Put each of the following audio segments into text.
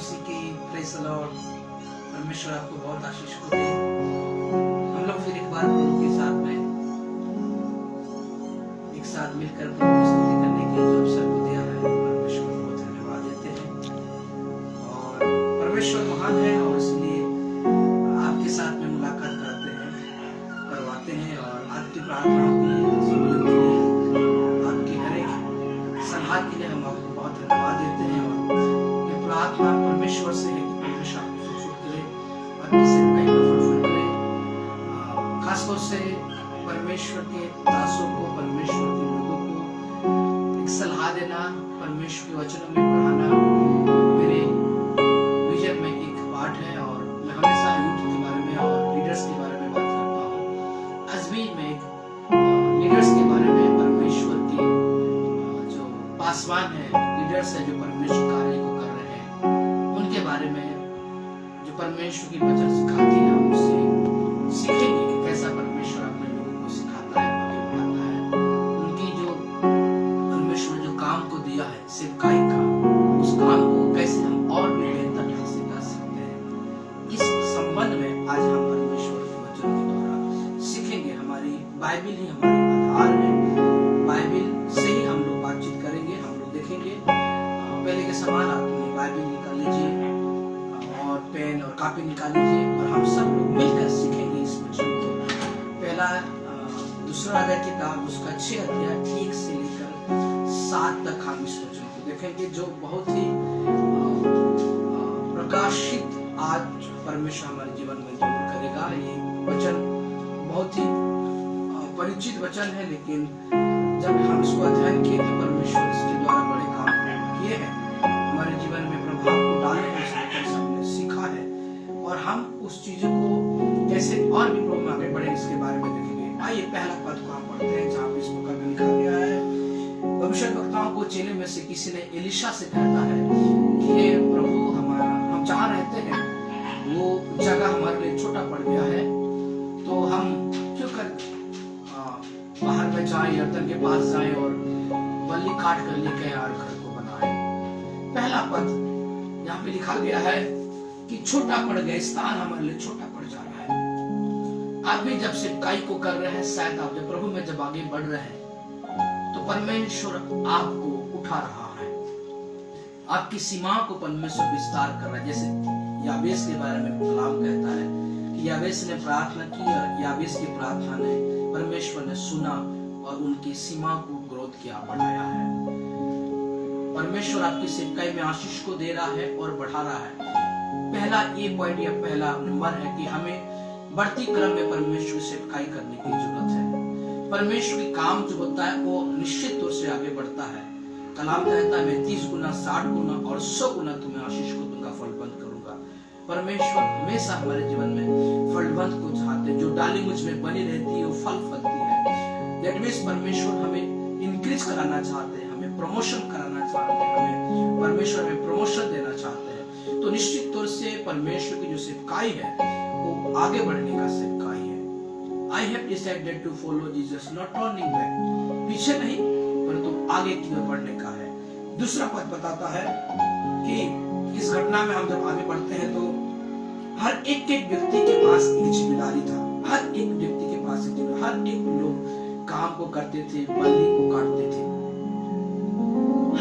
मसीह की। Praise the Lord. परमेश्वर आपको बहुत आशीष को दे। हम लोग फिर एक बार प्रभु के साथ में एक साथ मिलकर प्रभु की स्तुति करने के लिए जो अवसर को दिया है, परमेश्वर को धन्यवाद देते हैं। और परमेश्वर महान है और इसलिए आपके साथ में मुलाकात करवाते हैं और आपकी प्रार्थनाओं के लिए, जीवन के लिए, आपकी हर एक सलाह के लिए हम आपको बहुत धन्यवाद देते हैं। और ये प्रार्थना परमेश्वर से है कि परमेश्वर आपको फुलफिल करे, आपकी सेवकाई को फुलफिल करे। खासतौर से परमेश्वर के दासों को, परमेश्वर के लोगों को एक सलाह देना, परमेश्वर के वचनों में पढ़ाना मेरे विजन में एक पार्ट है। और मैं हमेशा यूट्यूब के बारे में और लीडर्स के बारे में बात करता हूँ। आज भी मैं लीडर्स के बारे में, परमेश्वर के जो पासवान है, लीडर्स है जो परमेश्वर कार्य को कर रहे हैं, उनके बारे में जो परमेश्वर की वचन सिखाती है, हम उससे सीखेंगे कि कैसा परमेश्वर अपने लोगों को सिखाता है, आगे बढ़ाता है। उनकी जो परमेश्वर जो काम को दिया है, सेवकाई का, उस काम को कैसे हम और भी बेहतर ढंग से कर सकते हैं, इस संबंध में आज हम परमेश्वर के वचन के द्वारा सीखेंगे। हमारी बाइबिल ही हमारे आधार है, बाइबिल से ही हम लोग बातचीत करेंगे, हम लोग देखेंगे। पहले के समान आप अपनी बाइबिल निकाल लीजिए और पेन और कॉपी निकाल लीजिए और हम सब लोग मिलकर सीखेंगे इस वचन को। पहला दूसरा अध्याय किताब उसका 6 अध्याय 1 से लेकर 7 तक हम इस वचन को देखेंगे, जो बहुत ही प्रकाशित आज परमेश्वर हमारे जीवन में जरूर करेगा। ये वचन बहुत ही परिचित वचन है, लेकिन जब हम इसको अध्ययन किए तो परमेश्वर इसके द्वारा बड़े काम किए हैं, हमारे जीवन में प्रभाव को डाले हैं, इसको हमने सीखा है और हम उस चीजों को कैसे और भी प्रभु में आगे बढ़े इसके बारे में देखेंगे। आइए पहला पद को हम पढ़ते हैं, जहाँ पे इसको कभी लिखा गया है। भविष्यवक्ताओं को चेले में से किसी ने एलिशा से कहता है कि हे प्रभु, हम जहाँ रहते हैं वो जगह हमारे लिए छोटा पड़ गया है, तो हम क्यों कर बाहर में जाएं, यर्दन के पास जाएं और बलि काट कर लेके और घर को बनाएं। पहला पद यहाँ पे लिखा गया है कि छोटा पड़ गया, स्थान हमारे लिए छोटा पड़ जा रहा है। आप भी जब सेवकाई को कर रहे हैं, शायद आप जब प्रभु में जब आगे बढ़ रहे हैं, तो परमेश्वर आपको उठा रहा है, आपकी सीमाओं को परमेश्वर विस्तार कर रहा है। जैसे याबेस के बारे में कलाम कहता है कि याबेस ने प्रार्थना की और याबेस की प्रार्थना ने परमेश्वर ने सुना और उनकी सीमा को ग्रोथ किया, बढ़ाया है। परमेश्वर आपकी सेवकाई में आशीष को दे रहा है और बढ़ा रहा है। पहला ये पॉइंट या पहला नंबर है कि हमें बढ़ती क्रम में परमेश्वर की सेवकाई करने की जरूरत है। परमेश्वर की काम जो होता है वो निश्चित तौर से आगे बढ़ता है। कलाम कहता है मैं 30 गुना 60 गुना और 100 गुना तुम्हें आशीष को दूंगा, फलवंत करूंगा। परमेश्वर हमेशा हमारे जीवन में फलवंत को चाहते हैं। जो डाली मुझ में बनी रहती है वो फल फलती है। दैट मीन्स परमेश्वर हमें इंक्रीज कराना चाहते हैं, हमें प्रमोशन कराना चाहते हैं, हमें परमेश्वर हमें प्रमोशन देना चाहते हैं। तो निश्चित तौर से परमेश्वर की जो सेवकाई है वो आगे बढ़ने का सेवकाई है। I have decided to follow Jesus, not turning back, पीछे नहीं परंतु आगे की ओर बढ़ने का है। दूसरा पद बताता है कि इस घटना में हम जब आगे बढ़ते हैं तो हर एक व्यक्ति के पास एक जिम्मेदारी था। हर एक व्यक्ति के पास एक जिम्मेदारी, हर एक लोग काम को करते थे, बलि को काटते थे।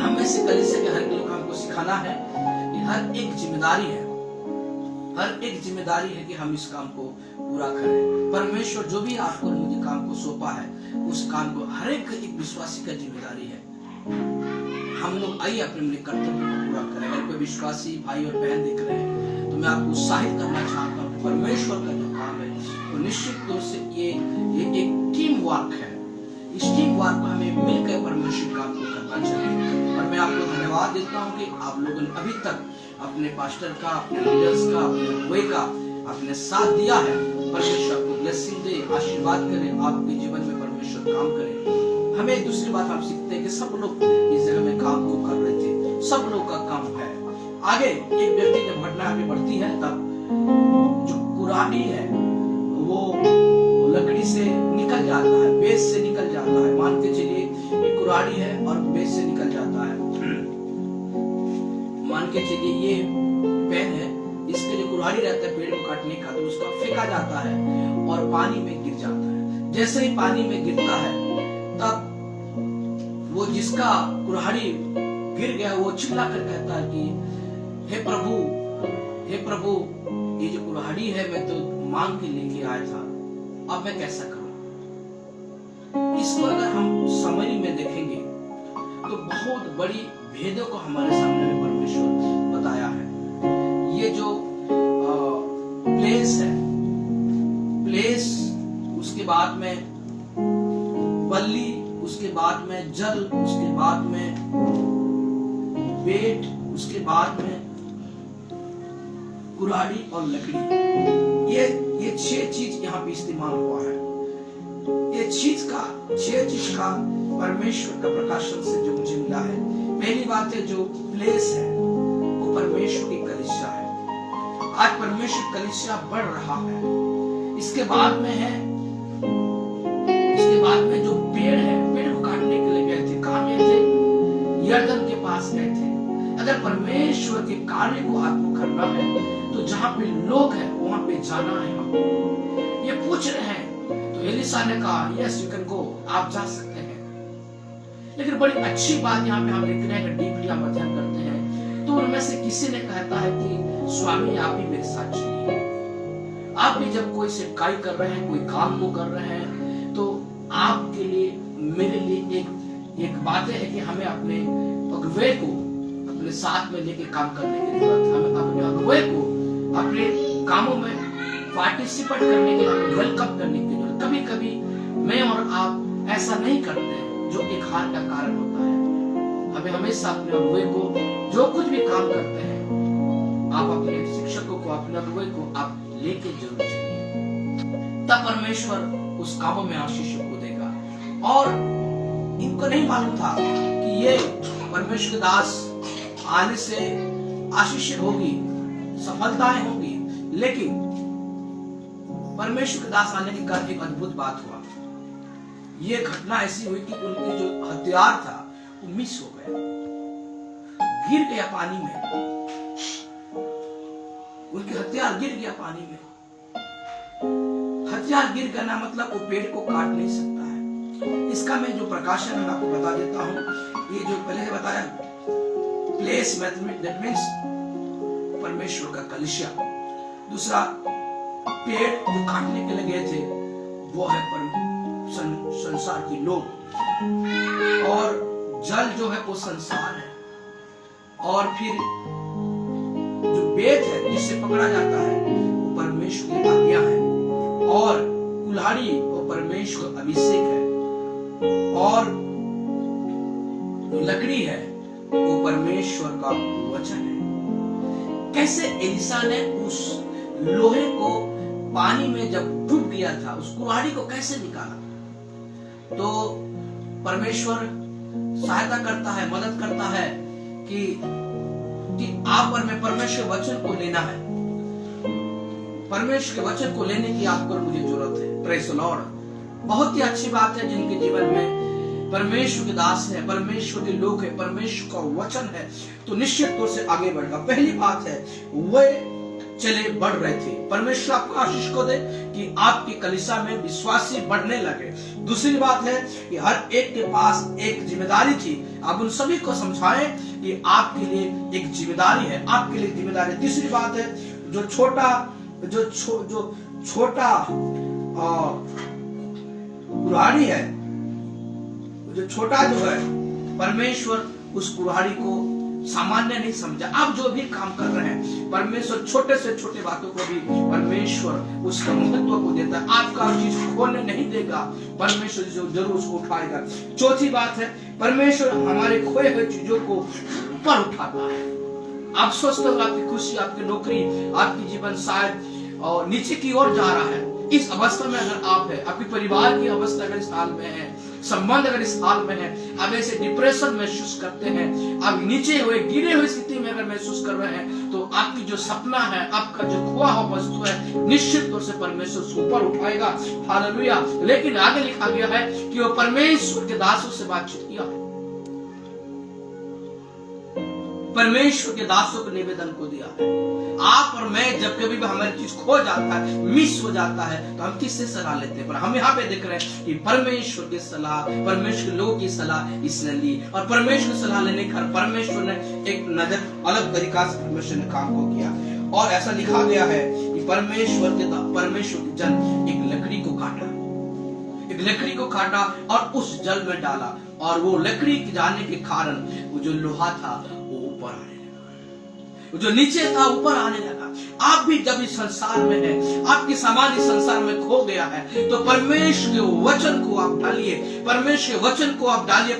हमें से कलीसिया के हर एक लोग हमको सिखाना है कि हर एक जिम्मेदारी है, हर एक जिम्मेदारी है कि हम इस काम को पूरा करें। परमेश्वर जो भी आपको मुझे काम को सौंपा है, उस काम को हर एक विश्वासी का जिम्मेदारी है। हम लोग आइए अपने कर्तव्य को पूरा करें। अगर कोई विश्वासी भाई और बहन देख रहे हैं तो मैं आपको उत्साहित करना चाहता हूँ। परमेश्वर का जो काम है वो निश्चित तौर से ये एक टीम वर्क है। इस टीम वर्क को हमें मिलकर परमेश्वर काम को करना चाहिए। और मैं आपको धन्यवाद देता हूँ कि आप लोगों ने अभी तक अपने पास्टर का, अपने लीडर्स का, अपने अगुवे का अपने साथ दिया है। परमेश्वर आपको ब्लेसिंग दे, आशीर्वाद करे, आपके जीवन में परमेश्वर काम करे। हमें दूसरी बात हम सीखते हैं कि सब लोग इस जगह में काम को कर रहे थे, सब लोग का काम है। आगे एक व्यक्ति जब घटना आगे बढ़ती है तब जो कुरानी है वो लकड़ी से निकल जाता है, बेस से निकल जाता है। मान के चलिए एक कुरानी है और बेस से निकल जाता है। मान के चलिए ये पेन है, इसके लिए कुल्हाड़ी रहता है पेड़ को काटने का, तो उसको फेंका जाता है और पानी में गिर जाता है। जैसे ही पानी में गिरता है तब वो जिसका कुल्हाड़ी गिर गया वो चिल्ला कर कहता है कि हे प्रभु, ये जो कुल्हाड़ी है मैं तो मांग के लेके आया था, अब मैं कैसा करूं। इसको अगर हम समरी में देखेंगे तो बहुत बड़ी भेदों को हमारे सामने में परमेश्वर बताया है। ये जो प्लेस है, प्लेस, उसके बाद में बल्ली, उसके बाद में जल, उसके बाद में पेट, उसके बाद में कुल्हाड़ी और लकड़ी, ये 6 चीज यहाँ पे इस्तेमाल हुआ है। ये 6 चीज का परमेश्वर का प्रकाशन से जो मुझे मिला है, पहली बात है जो प्लेस है वो परमेश्वर की कलीसिया है। आज परमेश्वर कलीसिया बढ़ रहा है। इसके बाद में जो पेड़ है, पेड़ को काटने के लिए गए थे, कहाँ गए थे? यरदन के पास गए थे। अगर परमेश्वर के कार्य को आपको करना है तो जहाँ पे लोग हैं वहां पे जाना है हमको। ये पूछ रहे हैं तो एलिशा ने कहा यस यू कैन गो, आप जा सकते हैं। लेकिन बड़ी अच्छी बात यहाँ पे हम देख रहे हैं, डीपली हम अध्ययन करते हैं तो उनमें से किसी ने कहता है कि स्वामी आप भी मेरे साथ चलिए। आप भी जब कोई सेवकाई कर रहे हैं, कोई काम को कर रहे हैं, तो आपके लिए मेरे लिए एक बात है कि हमें अपने अगुवे को अपने साथ में लेके काम करने की जरूरत है। हमें अपने अगुवे को अपने कामों में पार्टिसिपेट करने के लिए, हमें वेलकम करने की जरूरत। कभी कभी मैं और आप ऐसा नहीं करते हैं, जो एक हार का कारण होता है। हमें हमेशा अपने अगुवे को जो कुछ भी काम करते हैं, आप अपने शिक्षकों को, अपने अगुवे को आप लेके जरूर चलिए, तब परमेश्वर उस कामों में आशीष को देगा। और इनको नहीं मालूम था कि ये परमेश्वर के दास आने से आशीष होगी, सफलताएं होगी, लेकिन परमेश्वर के दास आने के कारण एक अद्भुत बात हुआ। ये घटना ऐसी हुई कि उनके जो हथियार था वो मिस हो गया, गिर गया पानी में। उनके हथियार गिर गया पानी में। हथियार गिर गया मतलब वो पेड़ को काट नहीं सकता है। इसका मैं जो प्रकाशन मैं आपको बता देता हूँ। ये जो पहले से बताया प्लेस दैट मींस परमेश्वर का कलीसिया। दूसरा पेड़ जो काटने के लिए गए थे वो है संसार के लोग, और जल जो है वो संसार है, और फिर जो बेत है जिससे पकड़ा जाता है वो परमेश्वर की आज्ञा है, और कुल्हाड़ी वो परमेश्वर अभिषेक है, और जो लकड़ी है वो परमेश्वर का वचन है। कैसे एलिशा ने उस लोहे को पानी में जब डूब गया था, उस कुल्हाड़ी को कैसे निकाला? तो परमेश्वर सहायता करता है, मदद करता है कि आप पर में परमेश्वर वचन को लेना है। परमेश्वर के वचन को लेने की आपको और मुझे जरूरत है। Praise the Lord. बहुत ही अच्छी बात है जिनके जीवन में परमेश्वर के दास है, परमेश्वर के लोग है, परमेश्वर का वचन है, तो निश्चित तौर से आगे बढ़ेगा। पहली बात है वे चले बढ़ रहे थे। परमेश्वर आपको आशीष को दे कि आपकी कलीसिया में विश्वासी बढ़ने लगे। दूसरी बात है कि हर एक के पास एक जिम्मेदारी थी। आप उन सभी को समझाएं कि आपके लिए एक जिम्मेदारी है, आपके लिए जिम्मेदारी। तीसरी बात है जो छोटा कुल्हाड़ी है, जो छोटा जो है, परमेश्वर उस कुल्हाड़ी को सामान्य नहीं समझा। आप जो भी काम कर रहे हैं, परमेश्वर छोटे से छोटे बातों को भी परमेश्वर उसका महत्व को देता है। आपका चीज खोने नहीं देगा, परमेश्वर जरूर उसको उठाएगा। चौथी बात है परमेश्वर हमारे खोए हुए चीजों को ऊपर उठाता है। आप सोचते हो आपकी खुशी, आपकी नौकरी, आपकी जीवन शायद और नीचे की ओर जा रहा है। इस अवस्था में अगर आप है, आपके परिवार की अवस्था अगर इस हाल में है, संबंध अगर इस हाल में है, आप ऐसे डिप्रेशन महसूस करते हैं, आप नीचे हुए गिरे हुए स्थिति में अगर महसूस कर रहे हैं, तो आपकी जो सपना है, आपका जो खोआ हुआ वस्तु है, निश्चित तौर से परमेश्वर ऊपर उठाएगा। हालेलुया। लेकिन आगे लिखा गया है कि वो परमेश्वर के दासों से बातचीत किया है। परमेश्वर के दासों को निवेदन को दिया है। आप और मैं जब कभी भी हमारी चीज खो जाता है, मिस हो जाता है, तो हम किससे सलाह लेते हैं? पर हम यहाँ पे देख रहे हैं कि परमेश्वर की सलाह, परमेश्वर के लोगों की सलाह इसने ली, और परमेश्वर की सलाह लेने का परमेश्वर ने एक नजर अलग तरीका से परमेश्वर ने काम को किया। और ऐसा लिखा गया है कि परमेश्वर के जन एक लकड़ी को काटा और उस जल में डाला, और वो लकड़ी जाने के कारण वो जो लोहा था वो ऊपर आने लगा, जो नीचे था ऊपर आने लगा। आप भी जब इस संसार में हैं, आपकी सामान इस संसार में खो गया है, तो परमेश्वर के वचन को आप डालिए,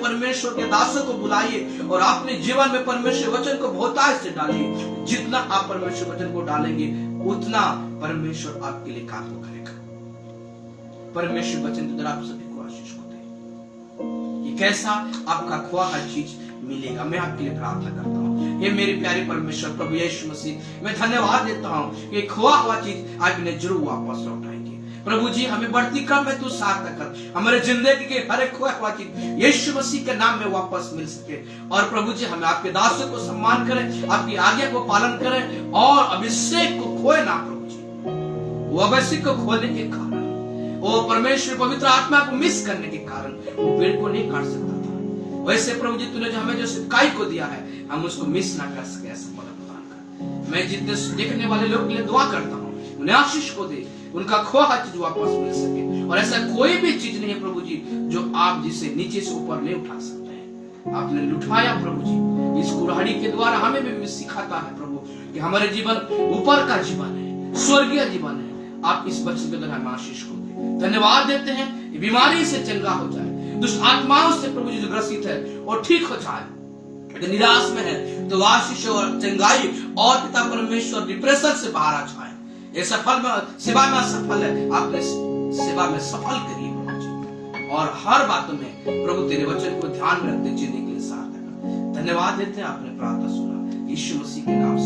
परमेश्वर के दासों को बुलाइए और अपने जीवन में परमेश्वर वचन को बहुतायत से डालिए। जितना आप परमेश्वर वचन को डालेंगे उतना परमेश्वर आपके लिए काम करेगा। परमेश्वर वचन के द्वारा आप सभी को आशीष को दे। ये कैसा आपका खोआ हुआ चीज मिलेगा। मैं आपके लिए प्रार्थना करता हूँ। ये मेरे प्यारे परमेश्वर प्रभु यीशु मसीह, मैं धन्यवाद देता हूँ कि खोआ हुआ चीज आप इन्हें जरूर वापस लौटाएंगे। प्रभु जी, हमें बढ़ती क्रम में तू सार्थक कर, हमारे जिंदगी के हर एक खोया हुआ चीज यीशु मसीह के नाम में वापस मिल सके। और प्रभु जी, हमें आपके दासों को सम्मान करें, आपकी आज्ञा को पालन करें, और अभिषेक को खोए ना प्रभु जी। वो अभिषेक को खोने के कारण, वो परमेश्वर पवित्र आत्मा को मिस करने के कारण वो पेड़ को नहीं काट सकता था। वैसे प्रभु जी, तूने जो हमें जो सिखाई को दिया है, हम उसको मिस ना कर सके, ऐसा मदद प्रदान कर। मैं जितने देखने वाले लोग के लिए दुआ करता हूँ, उन्हें आशीष को दे, उनका खोया चीज वापस मिल सके। और ऐसा कोई भी चीज नहीं है प्रभु जी जो आप जिसे नीचे से ऊपर नहीं उठा सकते हैं। आपने लुटाया प्रभु जी, इस कुल्हाड़ी के द्वारा हमें भी सिखाता है प्रभु कि हमारे जीवन ऊपर का जीवन है, स्वर्गीय जीवन है। आप इस वचन के द्वारा हमें आशीष को दे। धन्यवाद देते हैं, बीमारी से चंगा हो जाए, दुष्ट आत्माओं से प्रभु जी जो ग्रसित है और ठीक हो जाए, निराश में है तो आशीष और चंगाई, और पिता परमेश्वर डिप्रेशन से बाहर आ जाए। ये सफल में सेवा में सफल है, आपने सेवा में सफल करिए प्रभु जी, और हर बातों में प्रभु तेरे वचन को ध्यान में रखते जीने के लिए सार्थक। धन्यवाद देते हैं, आपने प्रार्थना सुना यीशु मसीह के नाम।